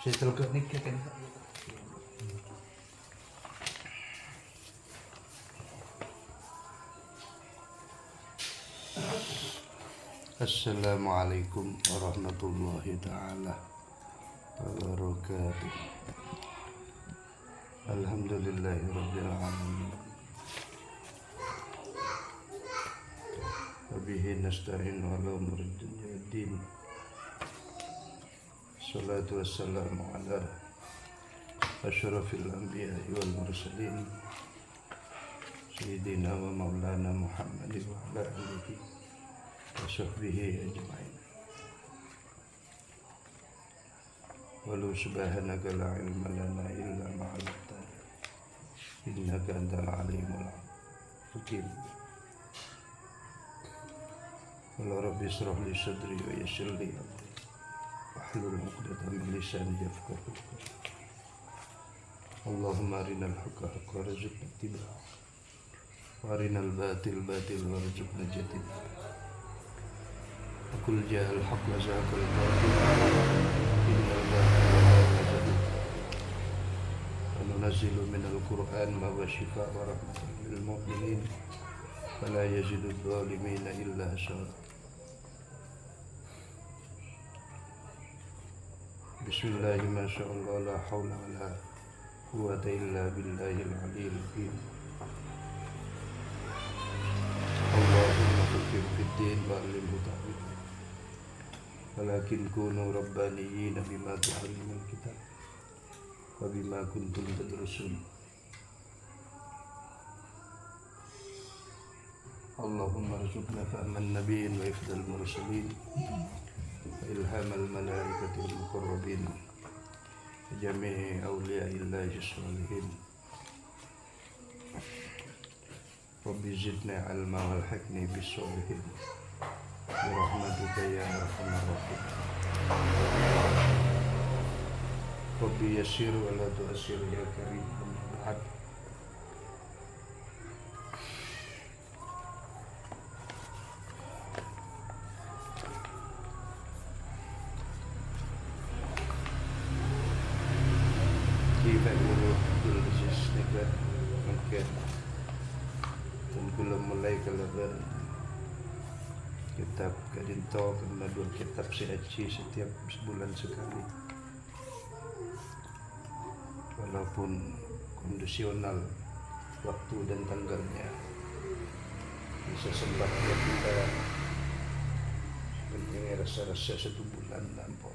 Saya terlalu nikah kan. Assalamualaikum warahmatullahi ta'ala wabarakatuh. Alhamdulillahi rabbil alamin. Wabihi nasta'in ala umuri dunya waddin. Salatu wassalamu ala asyrafil anbiya'i wal mursalin Sayyidina wa maulana Muhammadin wa ala alihi wa sahbihi ajma'in. Walau subhanaka la ilma lana illa ma 'allamtana innaka antal alimul hakim. Qala rabbi ishrah li sadri wa yassir li amri wahlul 'uqdatam min lisani yafqahu qawli. Allahumma arinal haqqa haqqan warzuqna ittiba'ahu wa arinal batil batil warzuqna ijtinabah. Qul ja'al haqq wa zahaqal batil innal batila kana zahuqa. Wa nunazzilu minal qur'an ma huwa shifaa' wa rahmatan lil mu'minin wa la yazidu adh-dhalimina illa hasara. Bismillahi ma sya'allah la hawla wa la quwwata illa billahil aliyyil azim. Allahumma faqqihhu fid-din wa 'allimhu ta'wil. Walakin kunu rabbaniyina bima tu'allimul kitab wa bima kuntum tadrusun. Allahumma arzuqna fahman nabiyyin wa ifdal mursalin wa ilhamal malaikatil muqarrabin wa jami'i awliya'illahi sholihin. Rabbi zidna ilma walhiqni bis-sholihin birahmatika ya arhamar rahimin. Rabbi yassir wa la tu'assir ya karim. Ba'd. Kita dulu tulis negara mungkin tunggu mulai kalau kitab Kadinto karena dua kitab CHC setiap sebulan sekali, walaupun kondisional waktu dan tanggalnya bisa sempat buat kita sebenarnya rasa-rasa 1 bulan lampau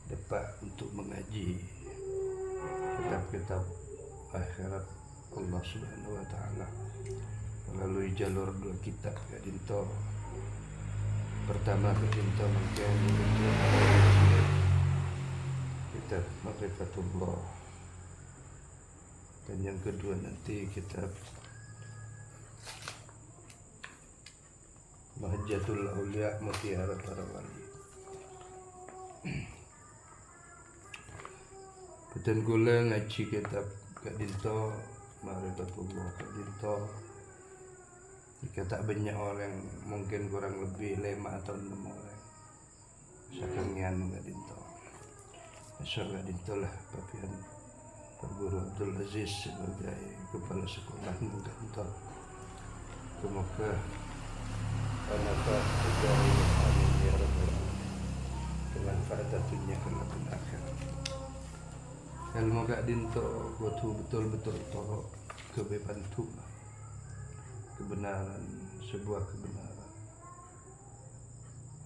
dapat untuk mengaji kitab-kitab akhirat Allah Subhanahu wa Ta'ala melalui jalur 2 kitab Kadinto. Pertama Kadinto mungkin kitab Ma'rifatullah, dan yang kedua nanti kitab Mahjatul Aulia, Mutiara Para Wali. Betul gula ngaji kitab Kadinto Ma'rifatullah Kadinto. Jika tak banyak orang, mungkin kurang lebih 5 atau 6 orang sakangian Kadinto. Asal Kadinto lah papian Pak Guru Abdul Aziz sebagai kepala sekolah Kadinto. Semoga manfaat dari amin ya rabbal alamin, kemanfaatan dunia kelak akhirat. Ilmu Kadinto betul-betul toro kebebantu kebenaran, sebuah kebenaran.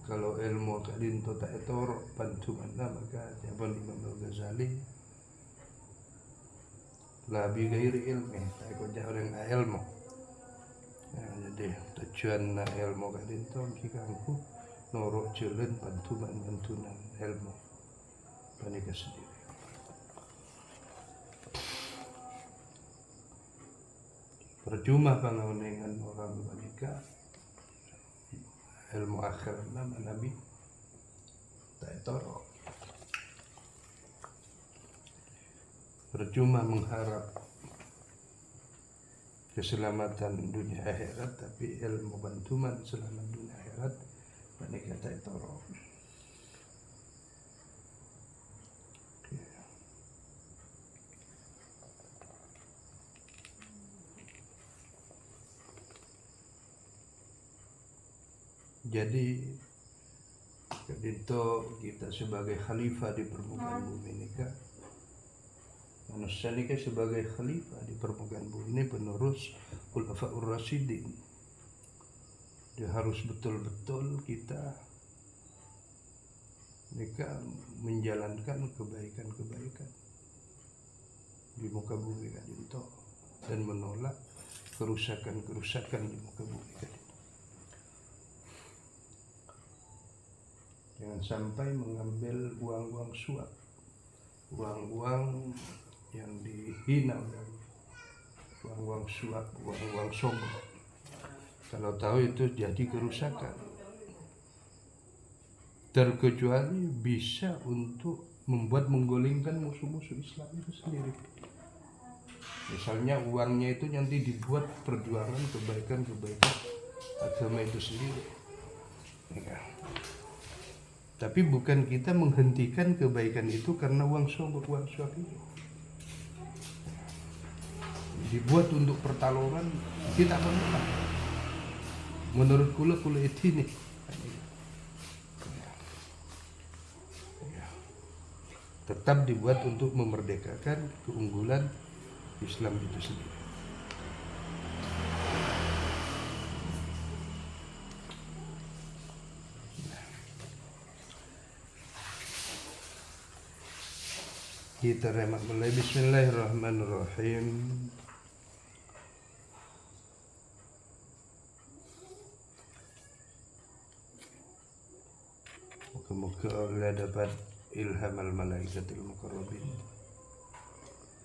Kalau ilmu Kadinto tak toro bantu mana, maka jawaban Imam Al-Ghazali la bi ghairi ilmi, tak ikut orang ilmu. Jadi tujuan ilmu Kadinto jika aku norok jalan bantuan ilmu panika sendiri. Percuma kalau dengan orang panika ilmu akhirat nama Nabi tak toro. Percuma mengharap keselamatan dunia akhirat, tapi ilmu bantuan selama dunia akhirat panika tak toro. Jadi kadito kita sebagai khalifah di permukaan bumi ini kan, manusia ini kan sebagai khalifah di permukaan bumi ini, penerus Khulafaur Rasyidin. Dia harus betul-betul kita mereka menjalankan kebaikan-kebaikan di muka bumi kadito dan menolak kerusakan-kerusakan di muka bumi kadito. Jangan sampai mengambil uang-uang suap, uang-uang yang dihina oleh uang-uang suap, uang-uang sombong. Kalau tahu itu jadi kerusakan, terkecuali bisa untuk membuat menggolingkan musuh-musuh Islam itu sendiri. Misalnya uangnya itu nanti dibuat perjuangan kebaikan-kebaikan agama itu sendiri. Ya. Tapi bukan kita menghentikan kebaikan itu karena uang suap itu. Dibuat untuk pertolongan kita menolak. Menurut kula itu nih. Tetap dibuat untuk memerdekakan keunggulan Islam itu sendiri. Kita mulai. Bismillahirrahmanirrahim. Moga-moga Allah dapat ilham al-malaikatil muqarrabin,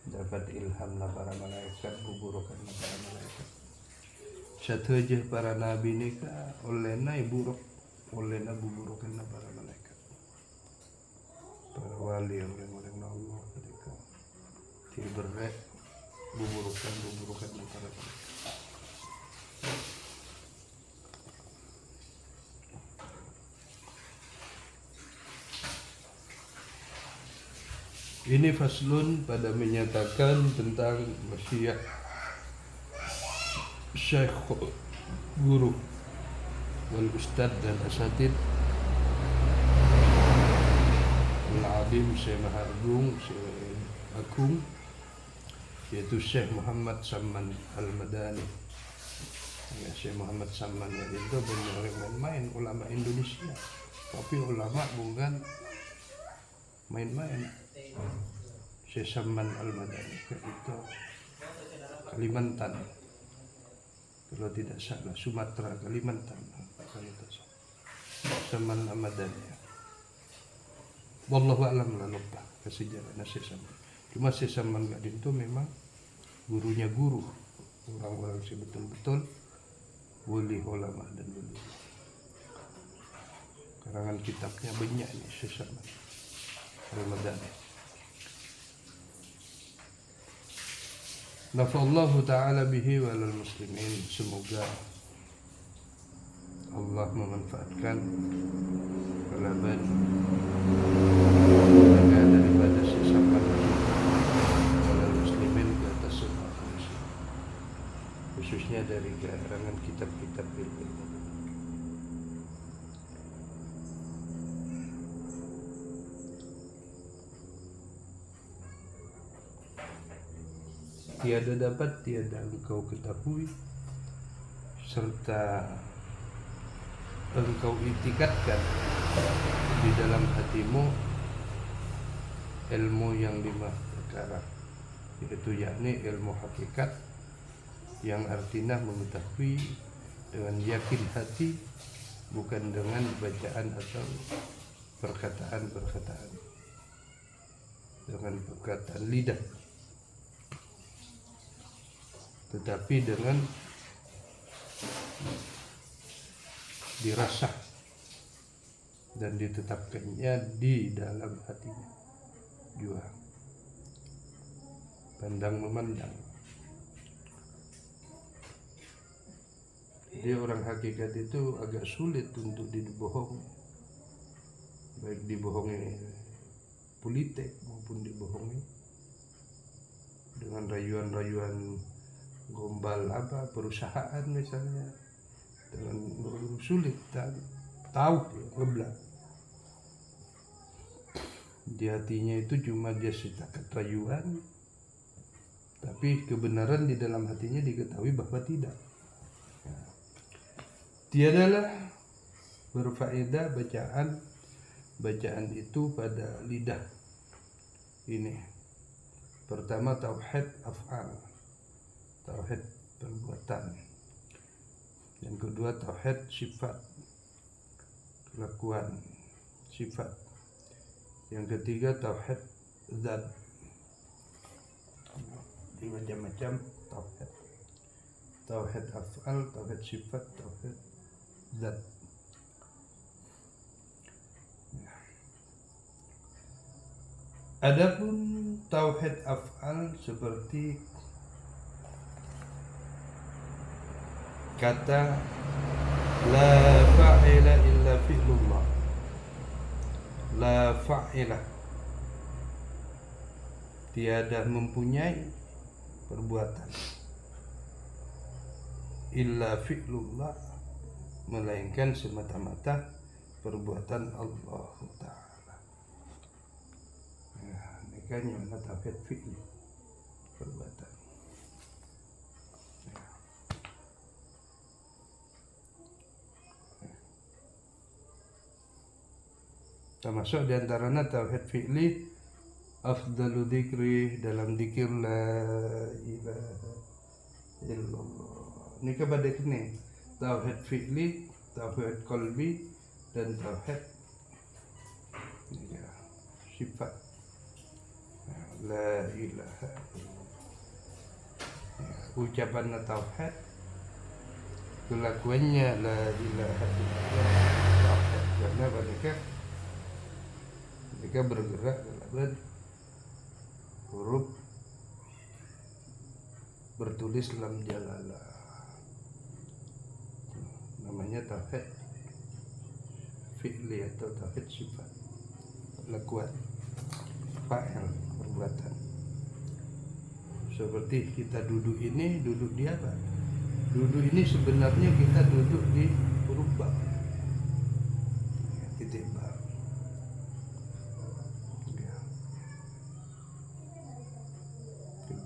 dapat ilham para malaikat, buburukan para malaikat. Satu aja para nabi ini olehna buruk, olehna buburukan para malaikat. Para wali yang orang Allah ketika diberek buburukan para malaikat. Ini faslun pada menyatakan tentang wasiat syekh, guru, wal ustad dan asatid al-adim, Syekh Maha Agung, Syekh Agung, yaitu Syekh Muhammad Samman Al-Madani. Ya, Syekh Muhammad Samman itu benar main-main ulama Indonesia, tapi ulama bukan main-main. Syekh Samman Al-Madani itu Kalimantan, kalau tidak salah, Sumatera, Kalimantan, Samman Al-Madani. Wallahu a'lam, lupa kesejarahnya Syekh Samman. Cuma Syekh Samman itu memang gurunya guru, orang-orang sih betul-betul wali ulama dan wali. Karangan kitabnya banyak nih Syekh Samman Al-Madani. Nafa'allahu ta'ala bihi walal muslimin. Semoga Allah memanfaatkan kelaban daripada sesapan walal muslimin ke atas semua manusia, khususnya dari karangan kitab-kitab ilmu. Tiada engkau ketahui serta engkau itikadkan di dalam hatimu ilmu yang 5 perkara, yaitu yakni ilmu hakikat, yang artinya mengetahui dengan yakin hati, bukan dengan bacaan atau perkataan-perkataan, dengan perkataan lidah, tetapi dengan dirasa dan ditetapkannya di dalam hatinya juga. Pandang memandang. Jadi orang hakikat itu agak sulit untuk dibohongi, baik dibohongi politik maupun dibohongi dengan rayuan-rayuan gombal perusahaan misalnya, dengan sulit tadi. tahu ngeblak. Di hatinya itu cuma dia setakat rayuan, tapi kebenaran di dalam hatinya diketahui bahwa tidak. Tiadalah berfaedah bacaan itu pada lidah ini. Pertama tauhid af'al, tauhid perbuatan. Yang kedua tauhid sifat, kelakuan, sifat. Yang ketiga tauhid zat. Jadi macam-macam tauhid. Tauhid af'al, tauhid sifat, tauhid zat. Adapun tauhid af'al seperti kata la fa'ila illa fi'lullah. La fa'ila, tiada mempunyai perbuatan, illa fi'lullah, melainkan semata-mata perbuatan Allah Ta'ala. Ini kan yang tauhid fi'li, perbuatan. Termasuk diantaranya tauhid fi'li afdalu dzikri, dalam dzikir la ilaha illallah. Ini kepada ini tauhid fi'li, tauhid qalbi, dan tauhid sifat la ilaha illallah. Ucapan tauhid, kelakuannya la ilaha illallah. Karena mereka bergerak dalam huruf bertulis lam jalalah, namanya tauhid fi'li atau tauhid sifat, kelakuan, fa'il, perbuatan. Seperti kita duduk ini, duduk di apa? Duduk ini sebenarnya kita duduk di huruf ba, titik ba.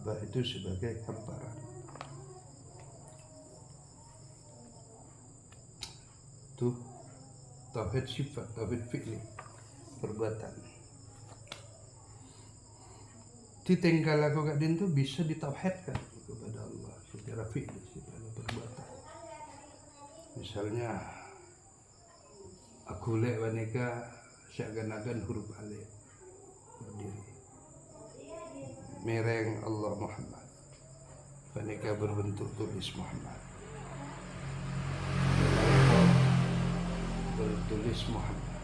Ba itu sebagai hamparan. Itu tauhid sifat, tauhid fi'li, perbuatan. Tingkah laku kadin itu bisa ditauhidkan kepada Allah secara fi'li, secara perbuatan. Misalnya aku lihat wanita seakan-akan huruf alif berdiri, mereng Allah Muhammad, wanita berbentuk tulis Muhammad, bertulis Muhammad.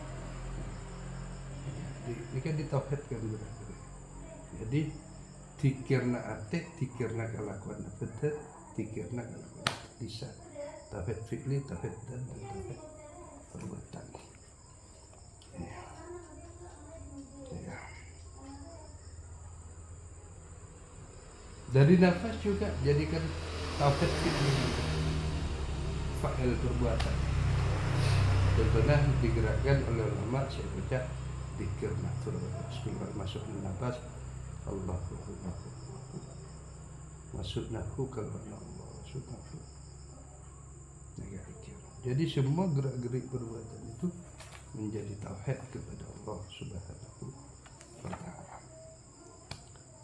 Ini kan ditauhidkan berarti. Jadi tikirna ate, tikirna kelakuan betul, tikirna kelakuan lisan. Tauhid fi'li, tauhid dan tauhid perbuatan. Ya. Dari nafas juga jadikan tauhid fi'li, fa'il, perbuatan. Contohnya digerakkan oleh ulama, saya baca zikir nafas, keluar masuk nafas, Allah masuk nafsu, keluar Allah masuk nafsu. Jadi semua gerak-gerik perbuatan itu menjadi tauhid kepada Allah Subhanahu wa Ta'ala.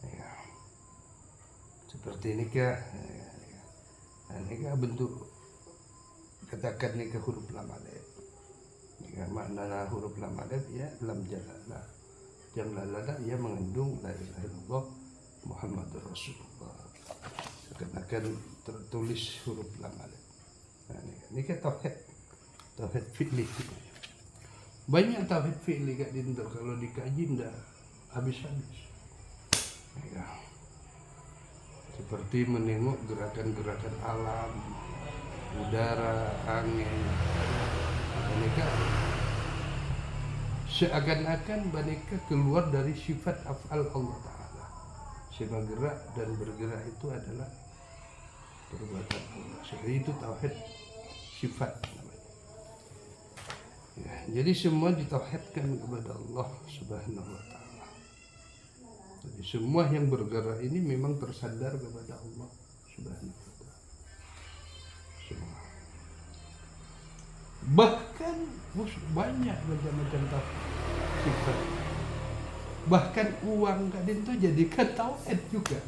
Ya. Seperti nikah, nikah bentuk, katakan nikah huruf lam alif. Nikah makna huruf lam alif ya lam jalalah. Yang lalala ia mengandung la ilaha illallah Muhammadur Rasulullah. Seakan-akan tertulis huruf lam alif. Nah, nikah tauhid fi'li. Banyak tauhid fi'li kat dinto, kalau dikaji ndak habis-habis. Ya. Seperti menengok gerakan-gerakan alam, udara, angin. Mereka seakan-akan mereka keluar dari sifat af'al Allah Ta'ala. Sebab gerak dan bergerak itu adalah perbuatan Allah. Jadi itu tauhid sifat namanya. Ya, jadi semua ditauhidkan kepada Allah Subhanahu wa taala. Jadi semua yang bergerak ini memang tersandar kepada Allah Subhanahu wa taala. Semua. Bahkan banyak macam-macam sifat. Bahkan uang kadin itu jadikan tauhid juga.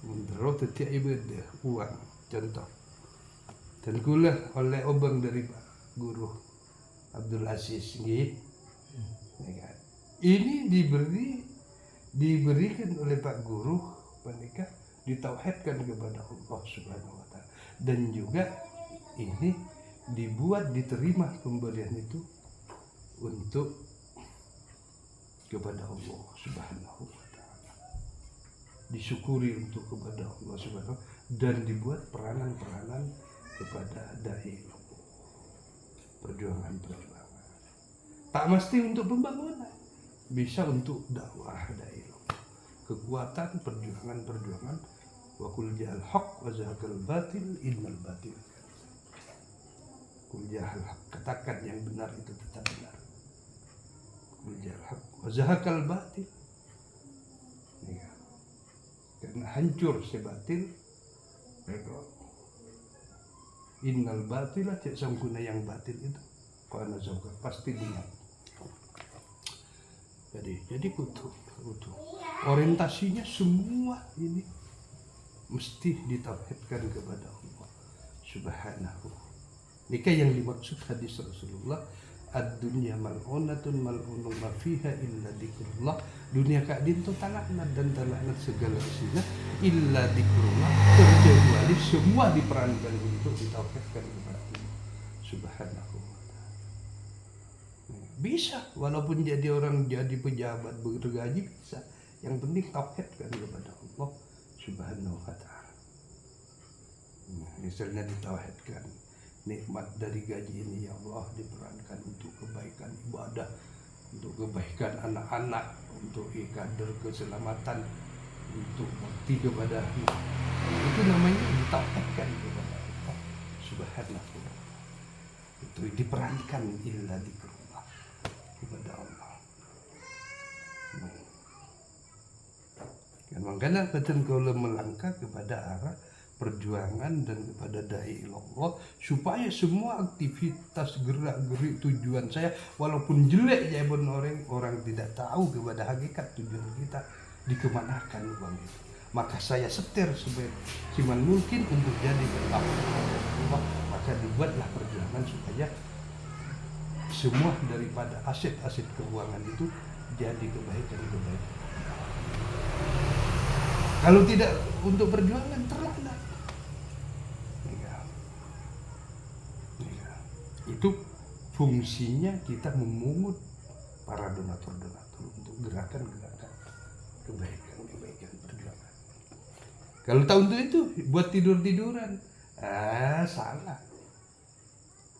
Menurut setiap ibadah uang contoh. Dan gula oleh obang dari Pak Guru Abdul Aziz nggih. Ini diberikan oleh Pak Guru menikah ditauhidkan kepada Allah Subhanahu wa taala, dan juga ini dibuat diterima pemberian itu untuk kepada Allah Subhanahu wa taala, disyukuri untuk kepada Allah Subhanahu dan dibuat peranan-peranan kepada dai perjuangan. Tak mesti untuk pembangunan, bisa untuk dakwah dai, kekuatan perjuangan wa kul jahal haq wa zahaqal batil innal batil. Kul jahal haq, katakan yang benar itu tetap benar. Kul jahal haq wa zahaqal batil. Ya. Karena hancur si batil, innal batila cek sangkuna yang batil itu karena zauka pasti benar. Jadi butuh orientasinya semua ini mesti ditauhidkan kepada Allah Subhanahu. Nikah yang dimaksud hadis Rasulullah, ad-dunya mal'unatun mal'unun ma fiha illa dzikrullah. Dunia kadin itu talaknat dan talaknat segala isinya illa dzikrullah, kecuali semua diperankan untuk ditauhidkan kepada Allah Subhanahu. Bisa, walaupun jadi orang jadi pejabat bergaji bisa. Yang penting tauhidkan kepada Allah Subhanahu wa taala. Misalnya ditauhidkan, nikmat dari gaji ini ya Allah diperankan untuk kebaikan ibadah, untuk kebaikan anak-anak, untuk kader keselamatan, untuk bakti kepada itu namanya ditauhidkan kepada Allah Subhanahu wa taala. Itu diperankan illa dzikrullah kepada Allah. Makanya kadang kalau melangkah kepada arah perjuangan dan kepada dai Allah, supaya semua aktivitas gerak-gerik tujuan saya walaupun jelek ya pun orang tidak tahu kepada hakikat tujuan kita dikemanakan uang itu, maka saya setir semaksimal mungkin untuk jadi bertakwa. Maka dibuatlah perjuangan supaya semua daripada aset-aset keuangan itu jadi kebaikan. Kalau tidak untuk perjuangan terlambat. Itu fungsinya kita memungut para donatur-donatur untuk gerakan-gerakan kebaikan perjuangan. Kalau tahu untuk itu buat tidur-tiduran, salah.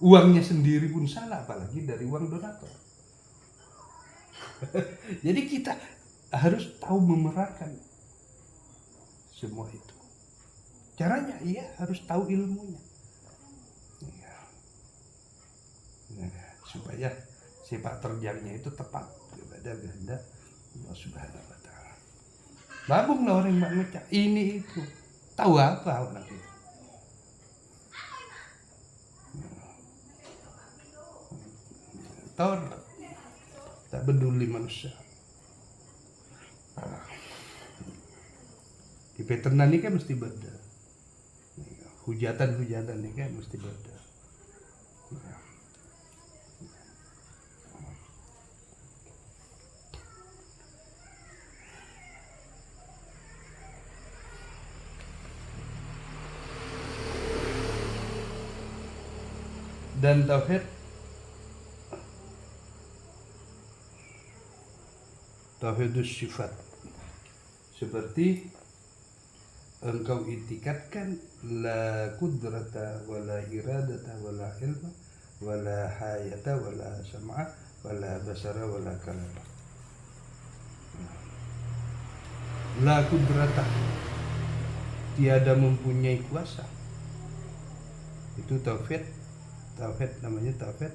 Uangnya sendiri pun salah, apalagi dari uang donatur. Jadi kita harus tahu memerahkan semua itu. Caranya harus tahu ilmunya. Supaya sepak terjangnya itu tepat kepada kehendak Allah Subhanahu wa taala. Babunglah orang yang ngecak ini itu. Tahu apa orang itu? Tahu tak peduli manusia. Di peternak ini kan mesti beda. Hujatan ini kan mesti beda. Dan tauhidus sifat, seperti engkau itikadkan la qudrata wala iradata wala ilma wala hayata wala sam'a wala basara wala kalama. La qudrata, tiada mempunyai kuasa, Itu tauhid namanya tauhid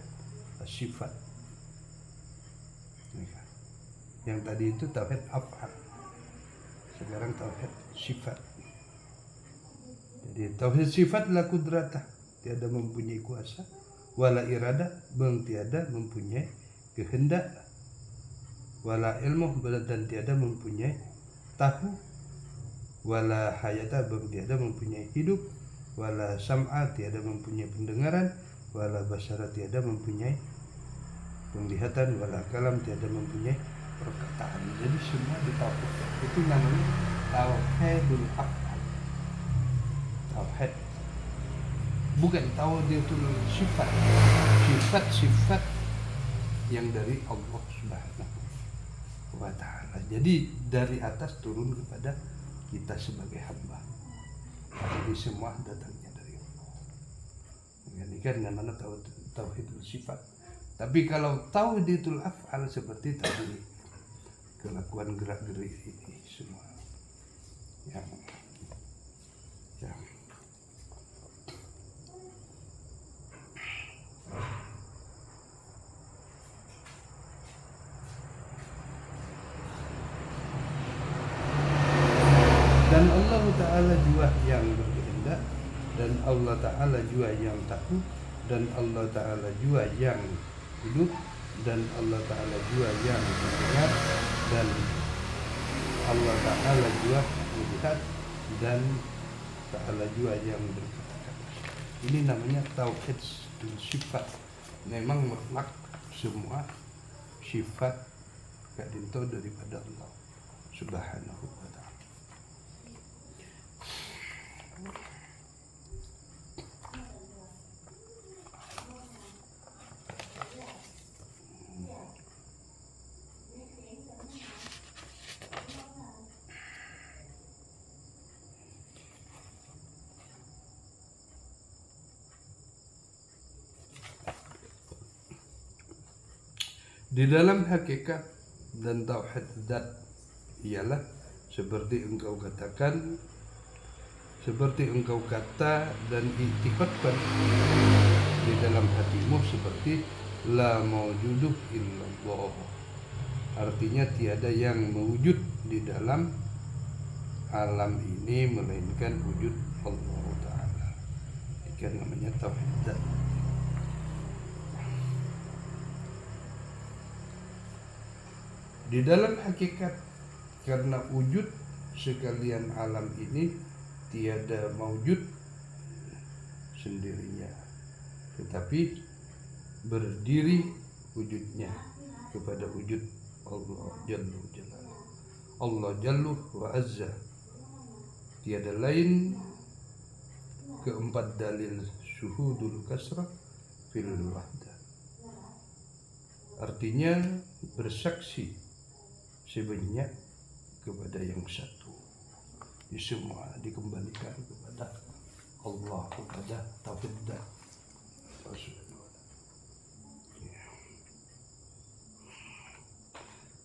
sifat. Yang tadi itu tauhid af'al, sekarang tauhid sifat. Jadi tauhid sifat la kudratah, tiada mempunyai kuasa, wala irada, tiada mempunyai kehendak, wala ilmu, dan tiada mempunyai tahu, wala hayata, tiada mempunyai hidup, wala sam'a, tiada mempunyai pendengaran, wala basara, tiada mempunyai penglihatan, wala kalam, tiada mempunyai perkataan. Jadi semua ditauhidkan. Itu namanya tauhidul af'al. Tauhid bukan tauhidul sifat. Sifat yang dari Allah Subhanahu wa ta'ala. Jadi dari atas turun kepada kita sebagai hamba. Jadi semua datangnya dari Allah. Ini kan namanya tauhidul sifat. Tapi kalau tauhidul af'al seperti tadi, kelakuan gerak-gerik ini semua yang dan Allah Ta'ala jua yang berkehendak, dan Allah Ta'ala jua yang tahu, dan Allah Ta'ala jua yang hidup, dan Allah Ta'ala jua yang mendengar, dan Allah Ta'ala jua melihat, dan Ta'ala jua yang berkata-kata. Ini namanya tauhid sifat. Memang mutlak semua sifat kadinto daripada Allah Subhanahu wa ta'ala. Di dalam hakikat dan tauhid zat ialah seperti engkau katakan, seperti engkau kata dan i'tiqadkan di dalam hatimu, seperti la mawjuduh illallah. Artinya tiada yang mewujud di dalam alam ini melainkan wujud Allah Ta'ala. Ini namanya tauhid zat. Di dalam hakikat, karena wujud sekalian alam ini tiada mawujud sendirinya, tetapi berdiri wujudnya kepada wujud Allah Jalla Jalla. Allah Jalla wa Azza, tiada lain keempat dalil syuhudul kasrah fil wahdah. Artinya bersaksi sebanyak kepada yang satu. Di semua dikembalikan kepada Allah, kepada tauhid zat.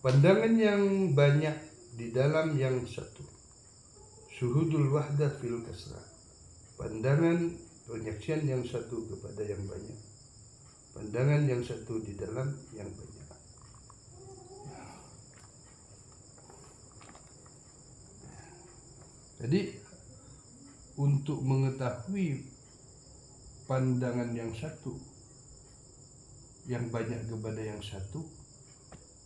Pandangan yang banyak di dalam yang satu. Syuhudul wahdah fil kasrah. Pandangan penyaksian yang satu kepada yang banyak. Pandangan yang satu di dalam yang banyak. Jadi untuk mengetahui pandangan yang satu, yang banyak kepada yang satu,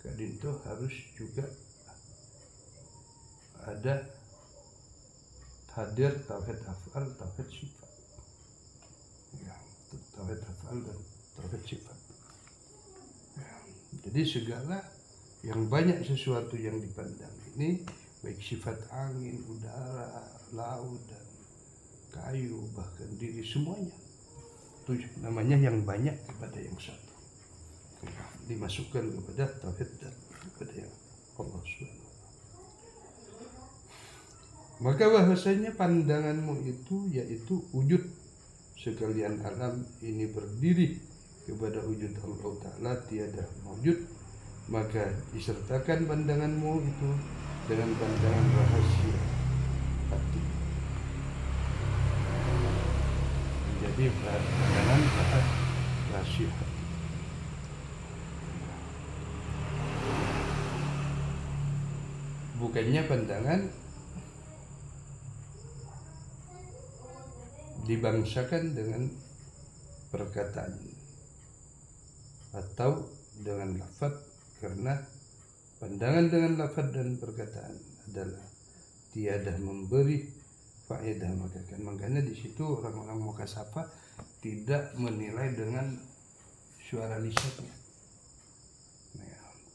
kadinto harus juga ada hadir tauhid af'al, tauhid sifat. Ya, tauhid af'al dan tauhid sifat. Ya, jadi segala yang banyak sesuatu yang dipandang ini, baik sifat angin, udara, laut, dan kayu, bahkan diri, semuanya itu namanya yang banyak kepada yang satu. Dimasukkan kepada tauhid dan kepada yang Allah Subhanahu. Maka bahasanya pandanganmu itu yaitu wujud sekalian alam ini berdiri kepada wujud Allah Ta'ala, tiada wujud, maka disertakan pandanganmu itu dengan pandangan rahasia hati. Menjadi Jadi pandangan nasihat. Bukannya pandangan dibangsakan dengan perkataan atau dengan lafaz, karena pandangan dengan lafaz dan perkataan adalah tiada memberi faedah. Makanya di situ orang-orang mukasafa tidak menilai dengan suara lisannya,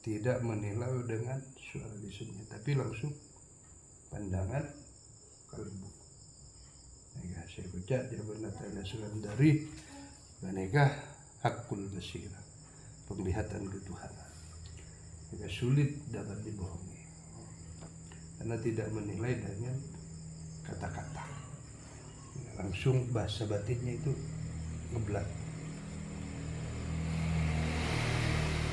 tidak menilai dengan suara lisannya, tapi langsung pandangan kalbu. Saya baca jawaban Natanya Sulam dari mereka hakul basirah, penglihatan ketuhanan. Mereka sulit dapat dibohongi karena tidak menilai dengan kata-kata, langsung bahasa batinnya itu ngeblak.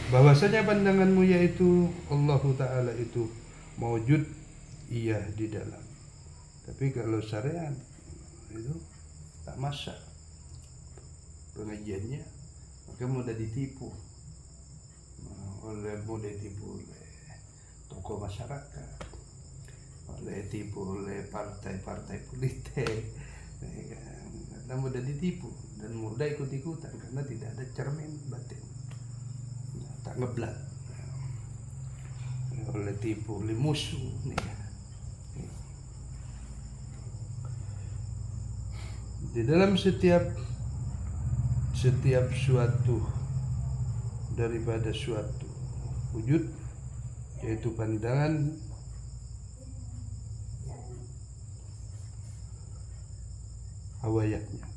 Bahwasanya pandanganmu yaitu Allah Ta'ala itu mawjud, iya di dalam. Tapi kalau syariat itu tak masak pengajiannya, maka mudah ditipu oleh tokoh masyarakat, oleh partai-partai politik, karena mudah ditipu dan mudah ikut-ikutan karena tidak ada cermin batin, tak ngeblat oleh tipu oleh musuh. Di dalam setiap suatu daripada suatu wujud, yaitu pandangan hawayatnya,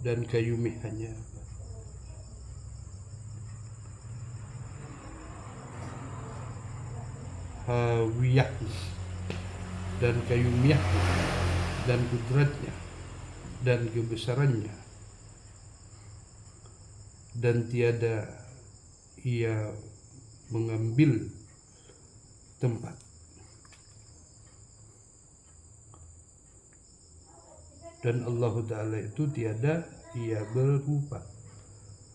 dan kayumihannya, hawiyahnya dan kayumiahnya dan kudratnya dan kebesarannya, dan tiada ia mengambil tempat. Dan Allah Ta'ala itu tiada ia berupa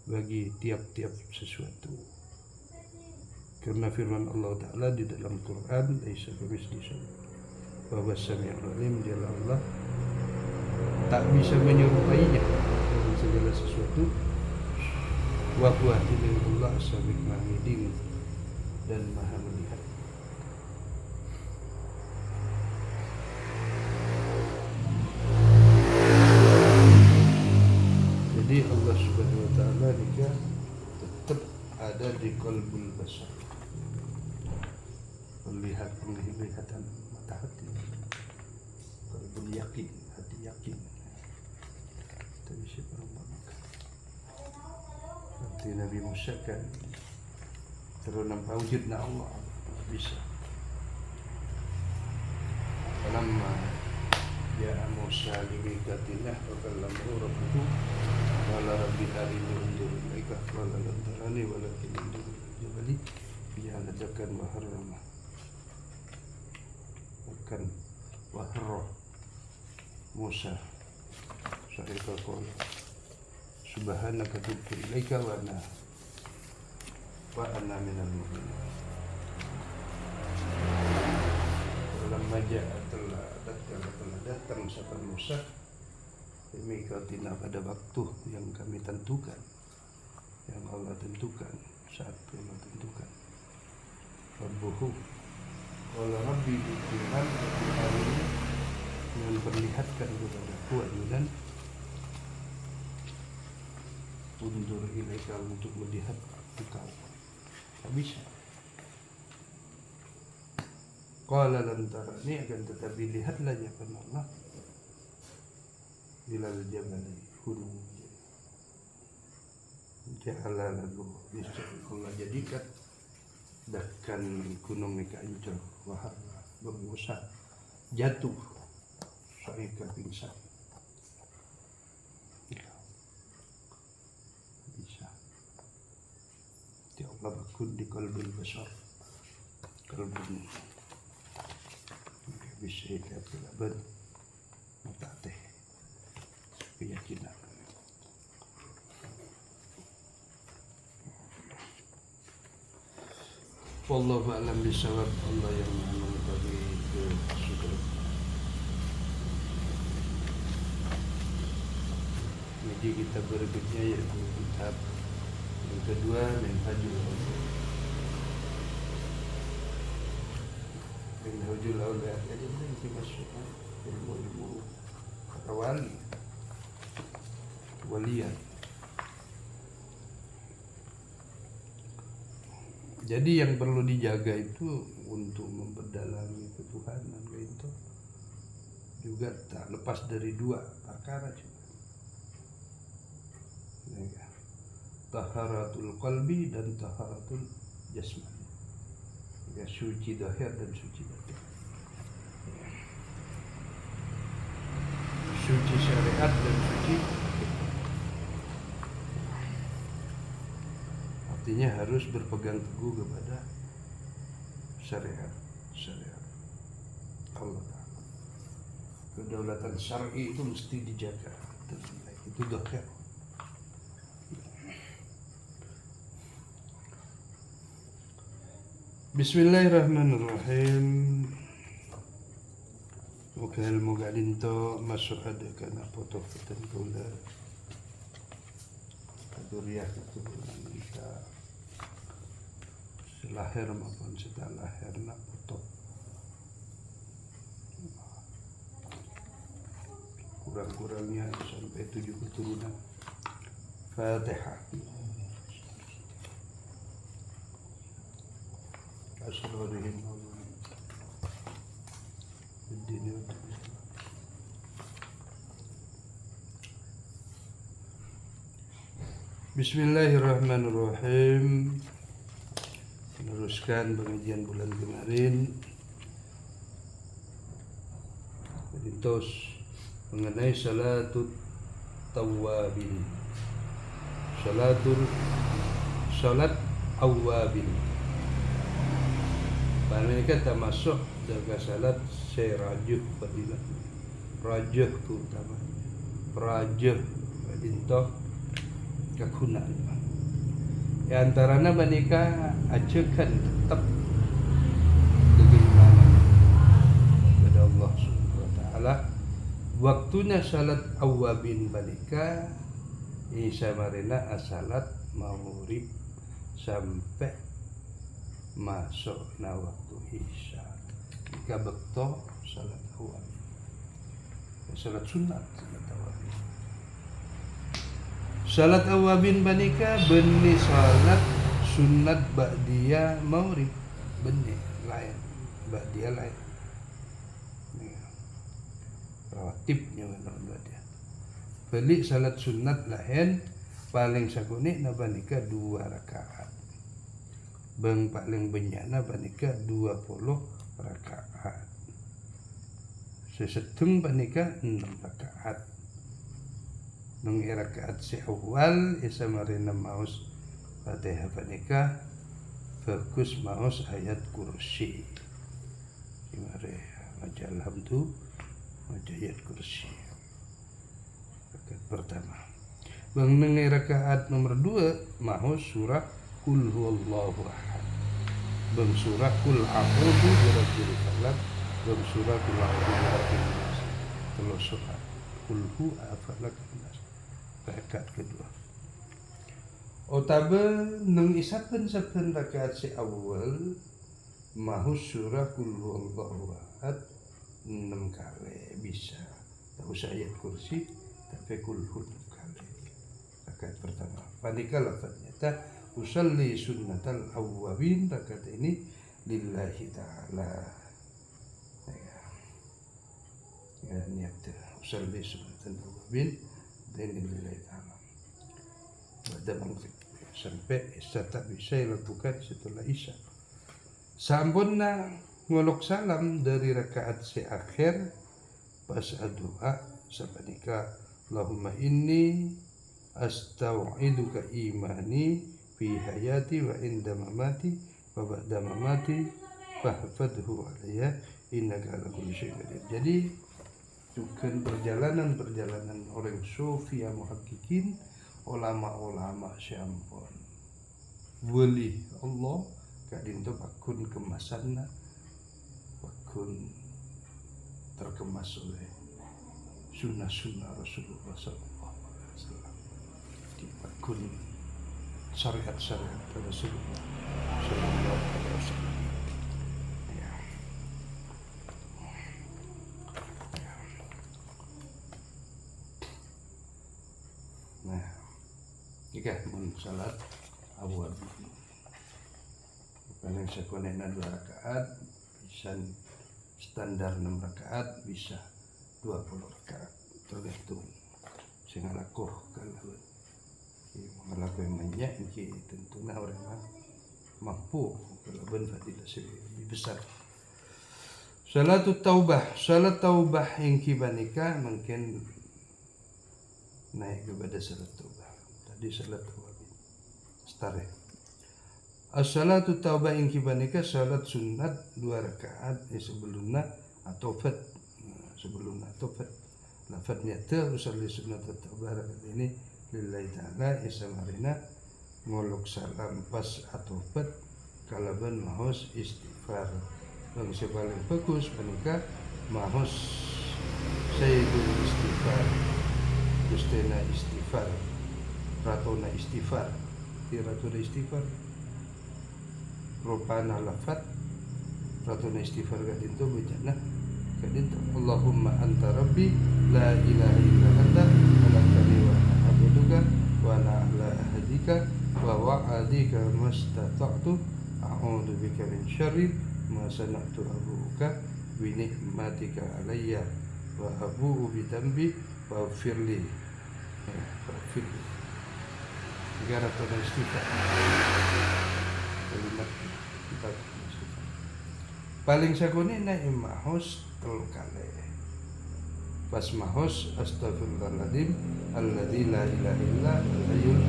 bagi tiap-tiap sesuatu. Karena firman Allah Ta'ala di dalam Quran, laisa kamitslihi syai', bahwa Sami'ul Alim, dialah Allah, tak bisa menyerupainya dalam segala sesuatu. Wa huwa Allah Sami'ul Alim, dan Maha melihat. Jadi Allah Subhanahu wa Ta'ala juga tetap ada di qalbul basar, penglihatan mata hati, qalbul yakin, hati yakin. Kita bisa berumpamakan seperti Nabi Musa kan terus nampak wujudnya Allah, bisa. Falamma ja'a Musa limiqatina wa kallamahu rabbuhu qala rabbi arini anzur ilaika qala lan tarani walakin anzur ilal jabali faja'ala dakkan wa harrama akan wa harra Musa sa'ika qala subhanaka tubtu ilaika wa ana minal mu'minin. Lama telah datang sahabat Musa limiqatina, pada waktu yang kami tentukan, yang Allah tentukan, saat Allah tentukan. Rabbuhu qala rabbi Tuhan ini memperlihatkan kepadaku dan undur ilaika, untuk melihat engkau. Tak bisa. Qala lan tarani, akan tetapi lihatlah ya Allah, ilal jabali, gunung. Ja'ala lagu, Allah jadikan bahkan gunung mereka hancur, waharra bermusah, jatuh, sa'ika pingsan. qalbul basar qalbun bisa laban mata teh keyakinan. Wallahu a'lam bishawab. Allah yang mengetahui kesudahan. Jadi kita berikutnya yaitu kitab yang kedua Minhajul Auliya. Jadi ini masuk ilmu para walian. Jadi yang perlu dijaga itu untuk memperdalami ketuhanan itu juga tak lepas dari dua perkara juga. Taharatul qalbi dan taharatul jasmani. Ya, suci zahir dan suci batin. Suci syariat dan suci artinya harus berpegang teguh kepada syariat Allah Ta'ala. Kedaulatan syar'i itu mesti dijaga. Itu zahir. Bismillahirrahmanirrahim. Wakil mugadinto masuk ada kana foto kula kaduriah keturunan kita selahir maupun setelah lahir nak foto kurang-kurangnya sampai 7 keturunan. Fatihah. Asrarihim Bismillahirrahmanirrahim. Meneruskan pengajian bulan kemarin Terus mengenai salatul tawabin, salat awabin. Mereka termasuk jaga salat serajuh fadilah, rajuh keutamanya, rajuh fadilah kakunan. Di antaranya mereka ajakan tetap keimanan kepada Allah Subhanahu wa taala. Waktunya salat awabin mereka Isa marina asalat maghrib sampai masuk na waktu isya. Jika bekto salat awal, salat sunat, salat awabin. Salat awabin banika benih salat sunat ba'diyah maghrib, benih lain, ba'diyah lain. Rawatibnya ba'diyah. Beli salat sunat lain paling sakuni na banika 2 rakaat. Bang paling banyak na banika 20 rakaat. Seseteng banika 6 rakaat. Nung rakaat si awal isa marina maus Fatihah banika fokus maus ayat kursi. Imare maca alhamdulillah maca ayat kursi. Rakaat pertama. Bang nung rakaat nomor 2 maus surah Qul huwallahu ahad. Bang surah Qul a'udzu birabbil falaq. Bang surah Qul a'udzu birabbin nas. Kalau surah Qul huwa falaq nas. Rakaat kedua. Otabe nang isapen rakaat si awal mahu surah Qul huwallahu ahad 6 kali bisa. Tak usah ayat kursi tapi Qul hu 6 kali. Rakaat pertama. Padika lafadznya ta usalli sunnatal awwabin, rakaat ini lillahi ta'ala. Ya niat usalli sunnatal awwabin dan lillahi ta'ala. Pada maghrib sampai isya tak bisa dilakukan setelah isya. Sampurna ngolok salam dari rakaat si akhir pas doa sabanika Allahumma inni astau'iduka imani fi hayati wa inda mamati wa ba'da mamati fahfadhu alayya innaka ala kulli syai'in qadir. Jadi bukan perjalanan orang sufi yang muhakkikin, ulama-ulama syampon wali Allah kadin tu bakun kemasanna bakun terkemas oleh sunnah-sunnah Rasulullah SAW, di bakun syariat-syariat Rasulullah SAW. Nah, jika mun salat awal paling sekonena 2 rakaat, bisa standar 6 rakaat, bisa 20 rakaat, tergantung sing ngalakuh kalau ngalakuh banyak ini tentunya orang mampu kalau ben fadilah lebih besar. Salat taubah yang kibanika mungkin naik kepada salat taubah. Tadi salat taubah stare. As-salatu taubah yang kibanika salat sunat 2 rakaat sebelumnya atau fat sebelumnya atau fat. Lafadznya usalli sunat taubah rakaat ini lillahi ta'ala isamarina ngolok salam pas atau fat kalaban mahos istighfar. Bang sepaling bagus menikah mahos sayyidul istighfar, gustena istighfar, ratona istighfar, ratona istighfar, rupana lafat, ratona istighfar kadinto bejana kadinto Allahumma anta rabbi la ilaha illa anta khalaqtani wa ana abduka wa ana ala ahdika wa wa'adika mastata'tu a'udzu bika min syarri ma sana'tu abuka bi ni'matika alayya wa abu'u bi dambi wa firli negara atau istighfar kalimat kita istighfar paling sakuni na imahus telu kali pas mahus astagfirullahaladzim alladzi la ilaha illa al-hayyul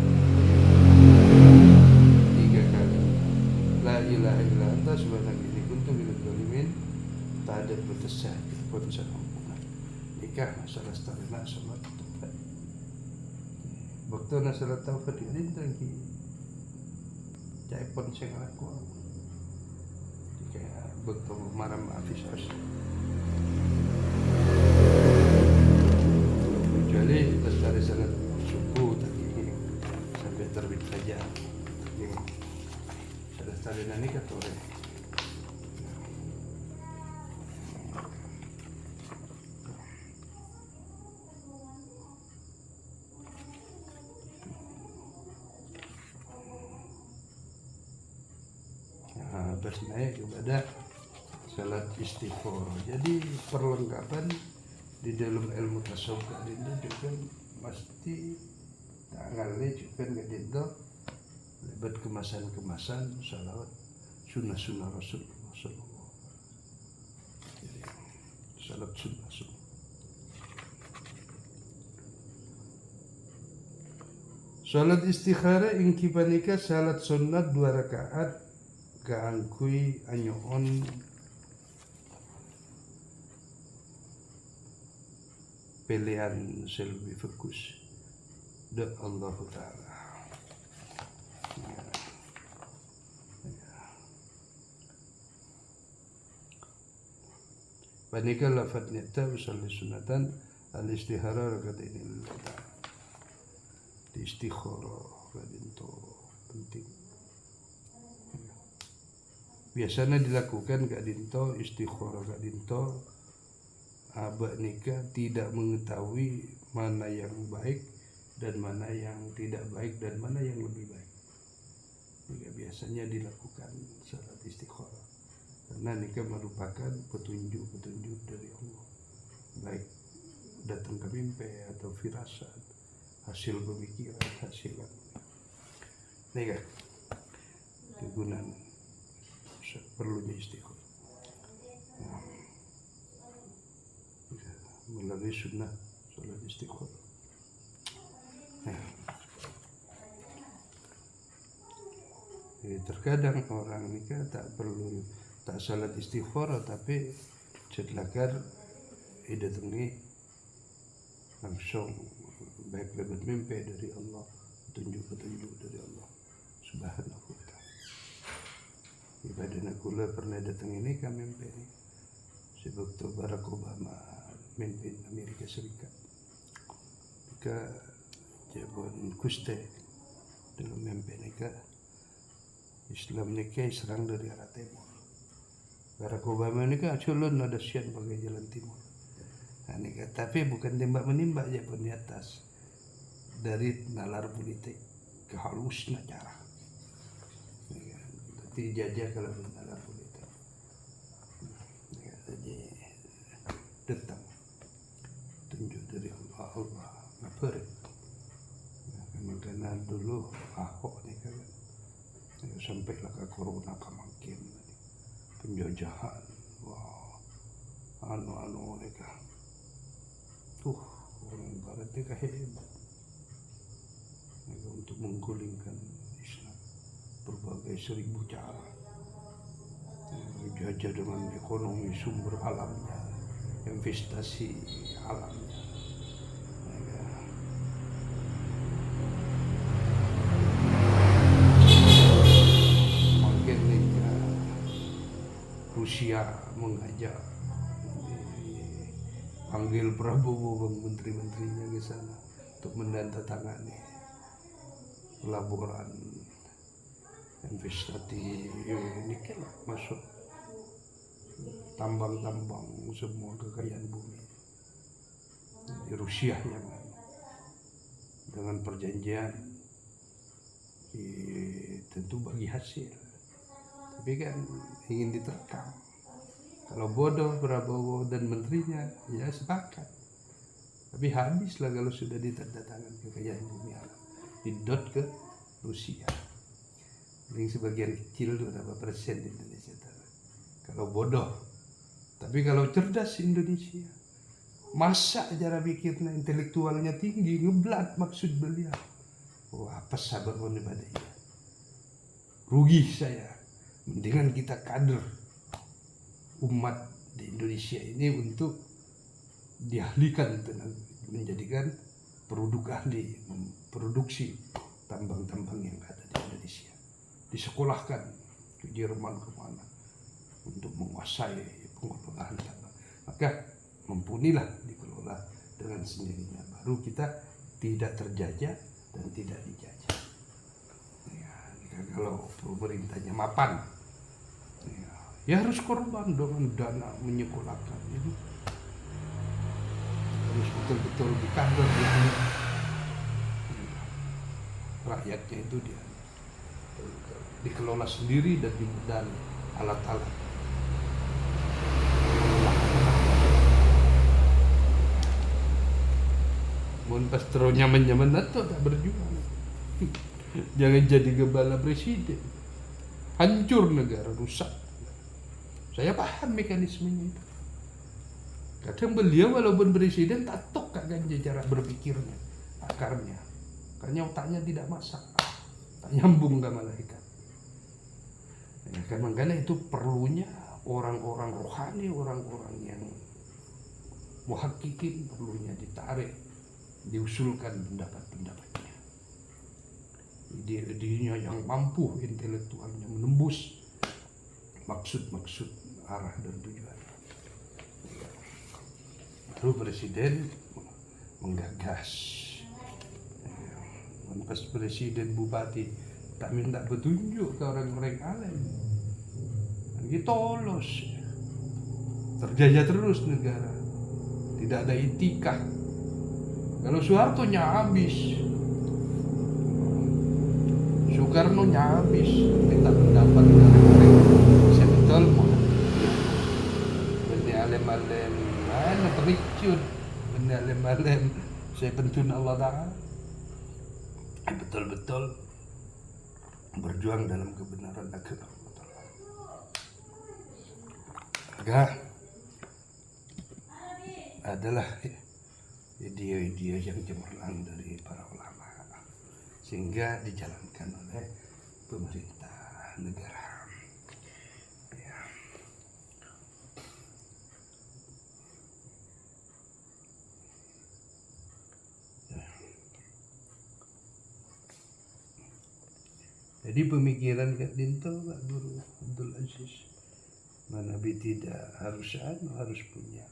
3 kali la ilaha illa anta subhanaka inni kuntu minadz dzalimin. Tak ada putus ampunan nikah masalah starina salat taufat waktu na salat taufat ini tangki jaipon sing aku kayak waktu maram afis kecuali terus dari salat subuh tadi sampai terbit fajar salat starina ini katore. Terus naik kepada salat istikharah. Jadi perlengkapan di dalam ilmu tasawuf kadinto juga mesti tanggale juga kadinto lebat kemasan-kemasan salawat sunnah Rasulullah sallallahu. Jadi salat sunnah. Salat istikharah ing kipanika salat sunnat 2 rakaat kaangkui anyoon pilihan selebih fokus de Allah Ta'ala. Panika lafadnya usalli sunatan al-istihara rakaat ini di istikharah kadinto penting. Biasanya dilakukan kadinto istikharah kadinto abah nikah tidak mengetahui mana yang baik dan mana yang tidak baik dan mana yang lebih baik. Juga biasanya dilakukan salat istikharah karena nikah merupakan petunjuk dari Allah, baik datang ke mimpi atau firasat, hasil pemikiran, nikah kegunaan perlunya istikharah melalui sunnah salat istikharah. Terkadang orang nikah tak salat istikharah, tapi setelahkan ida tengi langsung baik dapat mimpi dari Allah, petunjuk dari Allah Subhanahu wa ta'ala. Ibadah kula pernah datang ini kami mimpi ini sebab tu Barack Obama memimpin Amerika Serikat ke Jabon Kuste dalam mimpi nikah Islam nikah serang dari arah timur. Barack Obama ini kan culun ada sian bagai jalan timur. Nah, nikah, tapi bukan tembak menembak aja pun di atas dari nalar politik ke halusnya cara. Tapi jajah kalau nalar politik. Jadi datang tunjuk dari Allah ngapain? Karena dulu Ahok nih kan sampai lah ke corona kemakin penjajahan, wah anu mereka orang barat mereka hebat mereka untuk menggulingkan Islam berbagai 1000 cara, jajah dengan ekonomi sumber alamnya, investasi alamnya. Rusia mengajak panggil Prabowo dan menteri-menterinya ke sana untuk menandatangani laporan investasi nikel masuk tambang-tambang semua kekayaan bumi di Rusia yang dengan perjanjian tentu bagi hasil. Tapi kan ingin diterkam. Kalau bodoh Prabowo dan menterinya, ya sepakat. Tapi habislah kalau sudah ditandatangan kekayaan bumi alam. Didot ke Rusia. Yang sebagian kecil itu berapa persen di Indonesia. Kalau bodoh. Tapi kalau cerdas Indonesia. Masa cara pikirnya intelektualnya tinggi, ngeblat maksud beliau. Apa sabar pada ia. Rugi saya. Mendingan kita kader umat di Indonesia ini untuk diahlikan menjadikan produk ahli, memproduksi tambang-tambang yang ada di Indonesia, disekolahkan ke Jerman kemana untuk menguasai pengelolaan tambang. Maka mumpunilah dikelola dengan sendirinya, baru kita tidak terjajah dan tidak dijajah. Kalau pemerintahnya mapan, ya harus korban dengan dana menyekolahkan itu, harus betul-betul dikader rakyatnya itu dia dikelola sendiri dan alat-alat. Mohon pastronya menyaman atau tak berjuang. Jangan jadi gembala presiden, hancur negara, rusak. Saya paham mekanismenya itu. Kadang beliau walaupun presiden tak tok kagak cara berpikirnya, akarnya, karena otaknya tidak masak, tak nyambung ke malaikat. Ya, makanya itu perlunya orang-orang rohani, orang-orang yang muhakkikin, perlunya ditarik, diusulkan pendapat-pendapatnya. Dirinya yang mampu intelektualnya menembus maksud-maksud arah dan tujuan. Lalu presiden menggagas, pas presiden bupati tak minta petunjuk ke orang-orang alim, gitu lolos, terjajah terus negara, tidak ada itikah. Kalau Soeharto habis, Soekarno habis, minta pendapat dari mereka. Saya betul mau benih alim-alim, mana terikut benih alim-alim, saya pentun Allah Ta'ala, betul-betul berjuang dalam kebenaran agama Allah Ta'ala. Maka adalah ide-ide yang cemerlang dari para ulama, sehingga dijalankan oleh pemerintah. negara. Ya. Jadi pemikiran Kak Dinto, Pak Guru Abdul Aziz, Nabi tidak harus punya,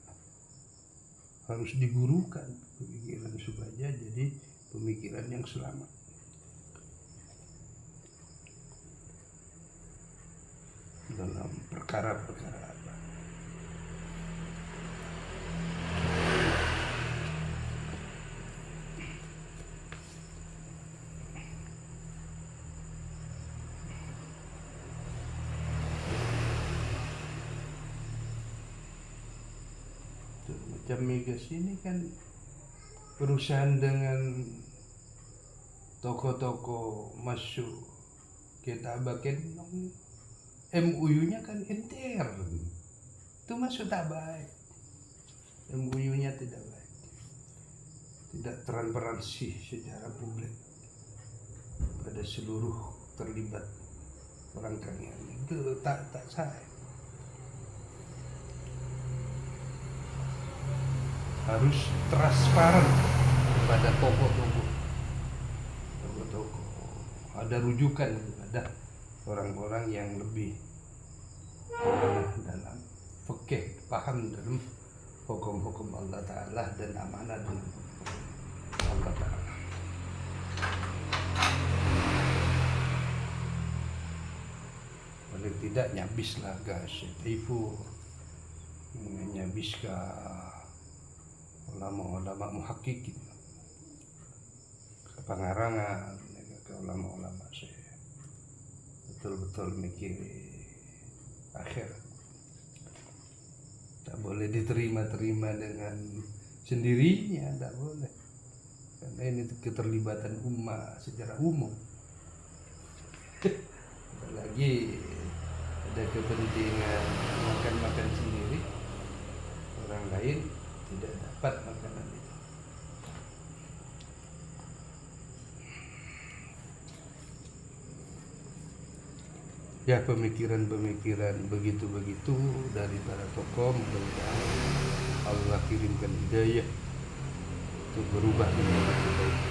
harus digurukan pemikiran supaya jadi pemikiran yang selamat dalam perkara-perkara apa. Macam Migas ini kan perusahaan dengan toko-toko masuk kita bagian MUU-nya kan NTR, itu masuk tak baik, MUU-nya tidak baik, tidak transparansi secara publik pada seluruh terlibat orang Kangean, itu tak sah. Harus transparan kepada toko-toko, ada rujukan kepada orang-orang yang lebih dalam fikih, paham dalam hukum-hukum Allah Ta'ala dan amanah dalam Allah Ta'ala. Paling tidak nyabislah gas itu, nyabis ke ulama-ulama muhakkikin, ke pengarangan, ke ulama-ulama saya betul-betul mikir akhirat. Tak boleh diterima dengan sendirinya, tak boleh, karena ini keterlibatan umat secara umum. Apalagi ada kepentingan makan sendiri, orang lain tidak dapat makanan itu. Ya, pemikiran-pemikiran begitu-begitu dari para tokoh, mudah-mudahan Allah kirimkan hidayah untuk berubah menjadi kebaikan.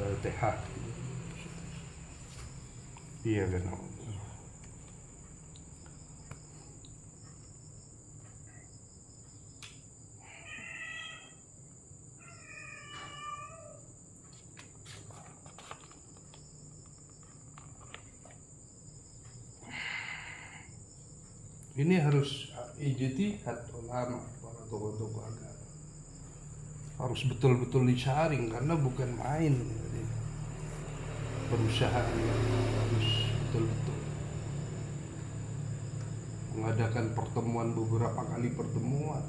Fatihah. Iya kan. Ini harus ijtihad ulama, para tokoh-tokoh agama. Harus betul-betul disaring, karena bukan main. Jadi, perusahaan harus betul-betul mengadakan pertemuan, beberapa kali pertemuan,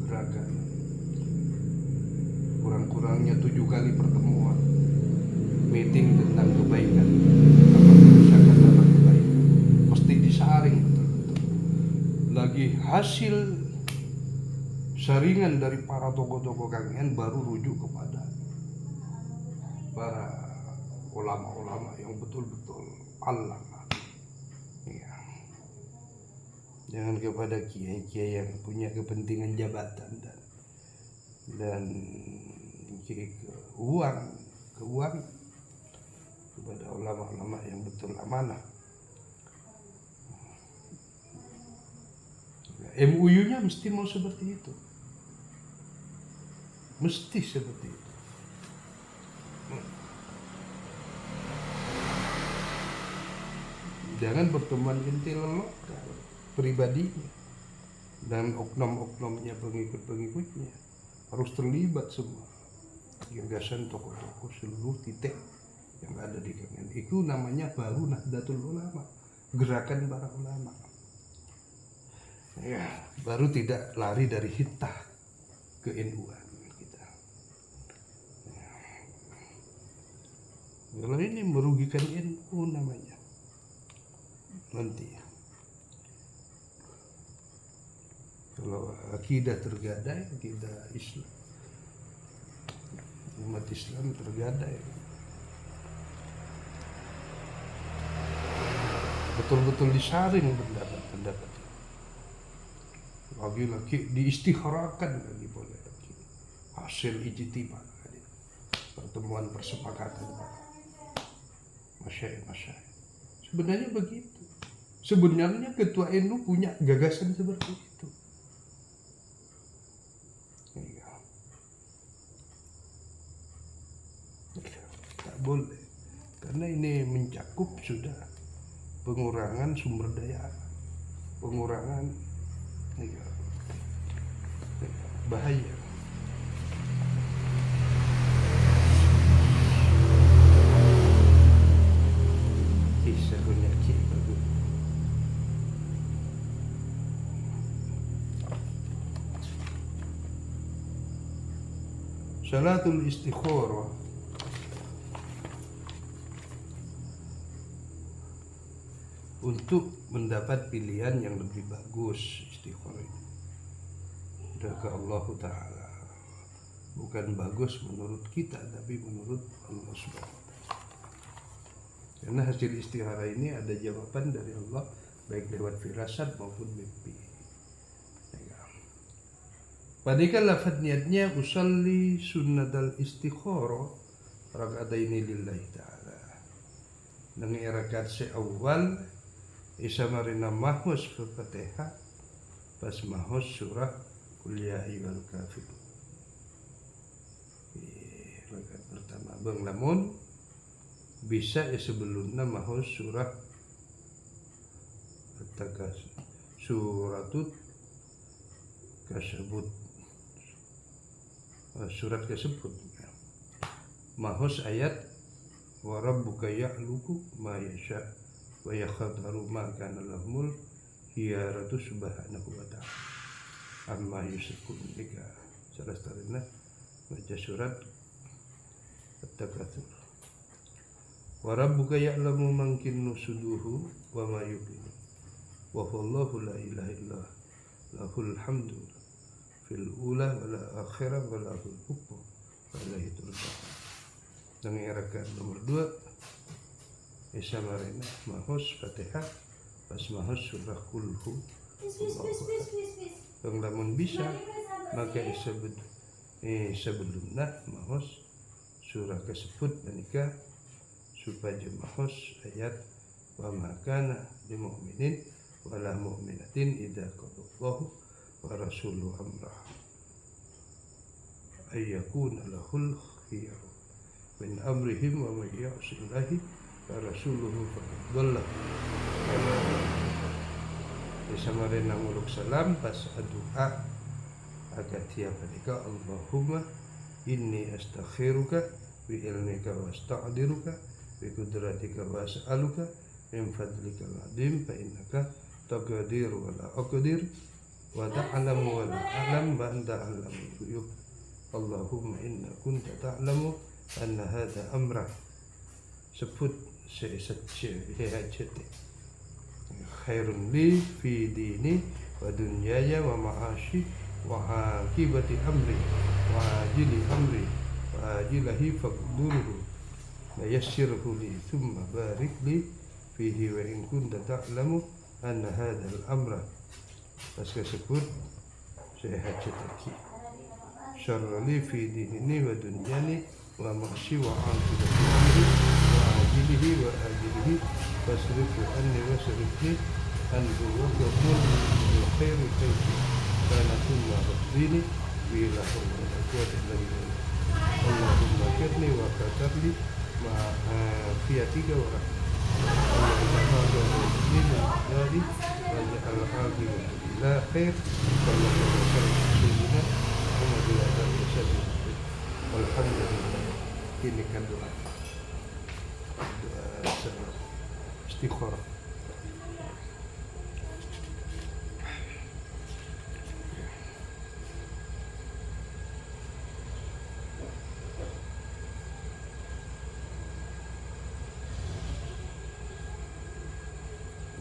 gerakan, kurang-kurangnya 7 kali pertemuan, meeting tentang kebaikan, kerusakan dalam kebaikan, mesti disaring betul-betul. Lagi hasil saringan dari para tokoh-tokoh Kangean baru rujuk kepada para ulama-ulama yang betul-betul alam. Ya. Jangan kepada kiai-kiai yang punya kepentingan jabatan dan uang, kepada ulama-ulama yang betul amanah. MUU-nya mesti mau seperti itu, mesti seperti itu. Jangan pertemuan inti lokal pribadinya dan oknum-oknumnya, pengikut-pengikutnya harus terlibat semua. Gagasan tokoh-tokoh seluruh titik yang ada di Kangean itu namanya baru Nahdlatul Ulama, gerakan para ulama. Ya, baru tidak lari dari hitah ke NU-an kita. Ya. Kalau ini merugikan NU namanya nanti. Kalau akidah tergadai, akidah Islam, umat Islam tergadai, betul-betul disaring pendapat-pendapat ini. Lagi-lagi diistiharakan lagi boleh lagi. Hasil ijtihad, pertemuan persepakatan. Masya. Sebenarnya begitu. Sebenarnya Ketua NU punya gagasan seperti itu. Tak boleh. Karena ini mencakup sudah pengurangan sumber daya, pengurangan bahaya. Kisah kunyaki bagus. Salatul istikharah untuk mendapat pilihan yang lebih bagus. Istikharah itu udah ke Allah Ta'ala, bukan bagus menurut kita tapi menurut Allah Subhanahu wa Ta'ala. Karena hasil istikharah ini ada jawaban dari Allah baik lewat firasat maupun mimpi. Padahal lafaz niatnya usalli sunnatal istikharah raka'ataini lillahi ta'ala. Nang rakaat seawal isa marina mahus ke Fatihah pas mahus surah Qul ya ayyuhal kafirun. Rakaat pertama bang lamun bisa sebelumnya mahus surah At-Takasur, suratut kasebut, surat tersebut mahus ayat wa rabbuka ya'luku ma yasha wa yakhdaru ma kana lahumul hiyaratu subhanahu wa ta'ala amma yusyrikun. Jika salah satunya baca surat At-Takatsur. Wa rabbuka ya'lamu man kinnu suduhu wa ma yuqinu wa huwallahu la ilaha illa lahul hamdu fil ula wal akhirah wal hukmu wa ilaihi turja'un. Dengan rakaat nomor 2 Isa marina mahus Fatihah pas mahus surah Kulhu. Yang lamun bisa maka sebelumnya mahus surah tersebut menikah supaya mahus ayat wa makana lil mu'minin wala mu'minatin idza qadallahu wa rasuluhu amrah ayyakuna lahul khiyar min amrihim wa may ya'sillahi wa rasuluhu faqad dhalla. Disamarena muluk salam pas doa agak tiap ketika Allahumma inni astakhiruka bi ilmika wa astaqdiruka bi qudratika wa as'aluka min fadlika al-azim fa innaka taqdir wa la aqdir wa ta'lamu wa la a'lam wa anta a'lamul ghuyub. Allahumma inna kunta ta'lamu anna hadha amra. Sebut sehajati khairun li fi dini wa dunyaya wa ma'ashi wa akibati amri wa ajili amri wa ajilahi faqduruhu wa yassirhu li thumma barik li fihi wa in kunta ta'lamu anna hadha al-amra. Pas tersebut saya hajataki syarrali fi dini wa dunyani wa ma'ashi wa akibati amri wa ajilihi wa ajilihi fasrifu anni wa sarifni anhu wa qadmul khairu kayfi kana thumma rabbini bila hawla wa la quwwata illa billah. Allahumma kirni wa katarli ma fiyatika wa Allahumma hadha dari waj'al aqibah ila khair sallallahu alaihi wasallam wa bila tashaddu walhamdulillah. Ini kan doa istikharah.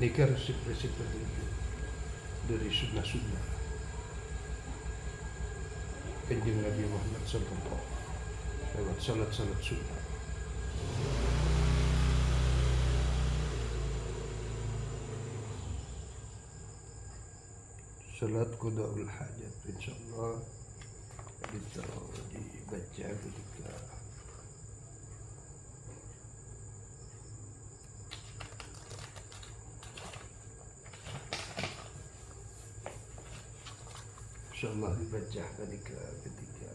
Nikah resip-resip dari sunnah-sunnah Kanjeng Nabi Muhammad SAW lewat salat-salat sunnah. salat qadaul hajat insyaallah itu dibaca ketika insyaallah dibaca ketika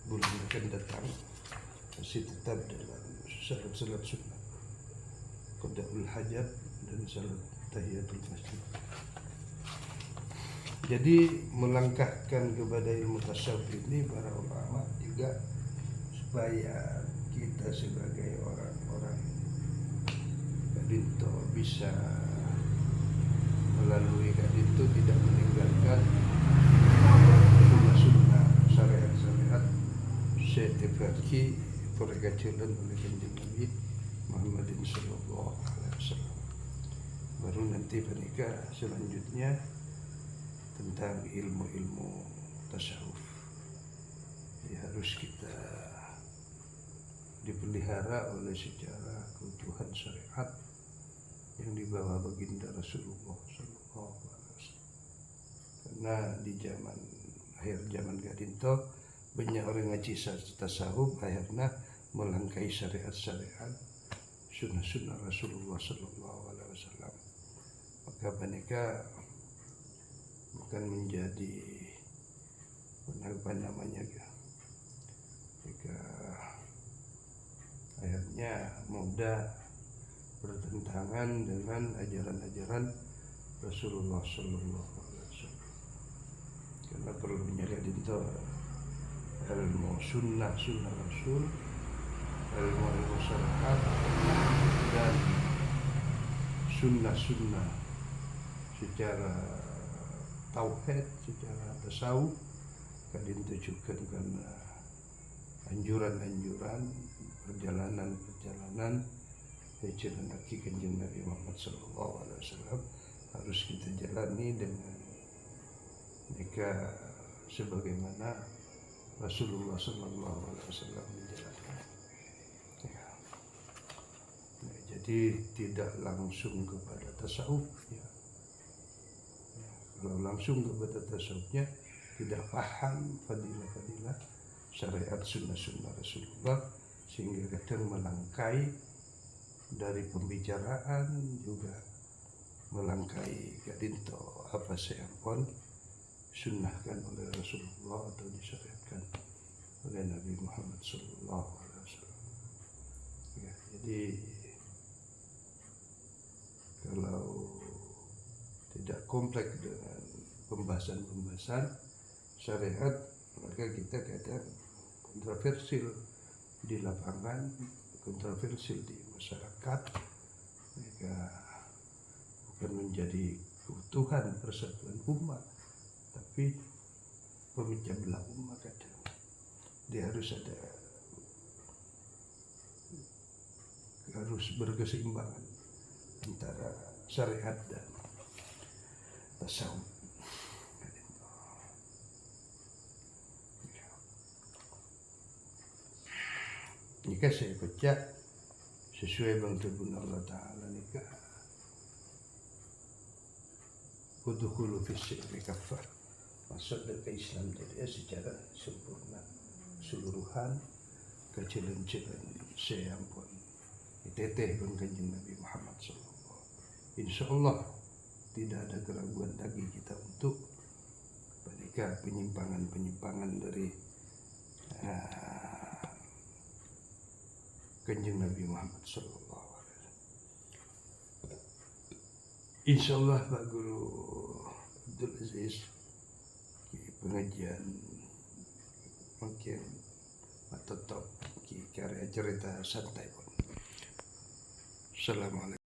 bulan akan datang, masih tetap dalam salat sunnah qadaul hajat dan salat tahiyatul masjid. Jadi melangkahkan kepada ilmu tasawuf ini para ulama juga supaya kita sebagai orang-orang kadinto bisa melalui kadinto tidak meninggalkan sunnah-sunnah syariat-syariat seperti pergajalan oleh Kanjeng Nabi Muhammadin sallallahu alaihi wasallam. Baru nanti menikah selanjutnya tentang ilmu-ilmu tasawuf. Ya, harus kita dipelihara oleh sejarah keutuhan syariat yang dibawa baginda Rasulullah sallallahu alaihi wasallam. Karena di akhir zaman Gadinto banyak orang ngaji tasawuf akhirnya melangkai syariat-syariat sunnah-sunnah Rasulullah sallallahu alaihi wasallam. Maka mereka bukan menjadi apa namanya mereka akhirnya mudah bertentangan dengan ajaran-ajaran Rasulullah sallallahu alaihi wasallam. Karena perlunya itu ilmu sunnah Rasul, ilmu syariat dan sunnah secara tauhid, secara tasawuf kadin tujukan karena anjuran-anjuran perjalanan hijrah Kanjeng Nabi Muhammad sallallahu alaihi wasallam harus kita jalani dengan mereka sebagaimana Rasulullah sallallahu alaihi wasallam menjelaskan. Ya. Nah, jadi tidak langsung kepada tasawuf ya. Kalau langsung kepada tasawufnya tidak paham fadilah-fadilah syariat sunnah Rasulullah sehingga kadang melangkai dari pembicaraan juga melangkai kadinto apa seampun sunnahkan oleh Rasulullah atau disyariatkan oleh Nabi Muhammad sallallahu alaihi wasallam. Ya, jadi kalau tidak kompleks dengan pembahasan syariat maka kita kadang kontroversial di lapangan, kontroversial di masyarakat, maka bukan menjadi keutuhan persatuan umat tapi pemecah belah umat. Kadang dia harus berkeseimbangan antara syariat dan tasawuf. Jika saya baca sesuai bantuan Allah Ta'ala nikah udhulu fissilmi kafah, masuk ke Islam jadi secara sempurna seluruhan kecilan-cilan seampun diteteh pun Kanjeng Nabi Muhammad sallallahu. Insyaallah tidak ada keraguan lagi kita untuk menikah penyimpangan dari Kanjeng Nabi Muhammad sallallahu alaihi wasallam. Insyaallah Pak Guru Abdul Aziz pengajian mungkin atau top karya cerita santai pun. Assalamualaikum.